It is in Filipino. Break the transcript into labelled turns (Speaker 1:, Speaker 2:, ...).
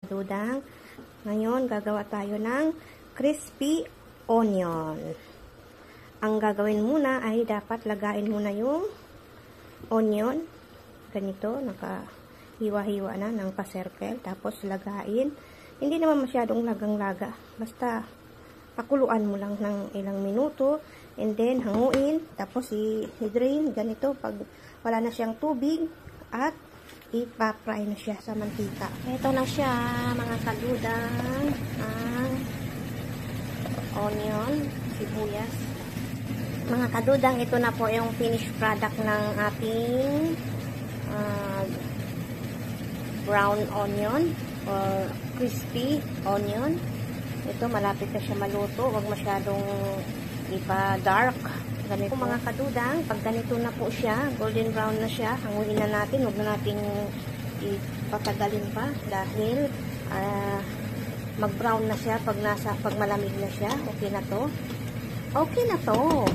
Speaker 1: Dudang, ngayon gagawa tayo ng crispy onion. Ang gagawin muna ay dapat lagain muna yung onion. Ganito, nakahiwa-hiwa na ng pa-circle. Tapos lagain. Hindi naman masyadong lagang-laga. Basta pakuluan mo lang ng ilang minuto. And then hanguin. Tapos i-drain. Ganito pag wala na siyang tubig. At ipa-fry na siya sa mantika. Ito na siya, mga kadudang, ang onion, sibuyas. Mga kadudang, ito na po yung finished product ng ating brown onion or crispy onion. Ito, malapit na siya maluto. Huwag masyadong ipa-dark. Ganito mga kadudang, pag ganito na po siya, golden brown na siya, hanguin na natin, huwag na natin ipatagalin pa dahil mag-brown na siya pag malamig na siya. Okay na to. Okay na to.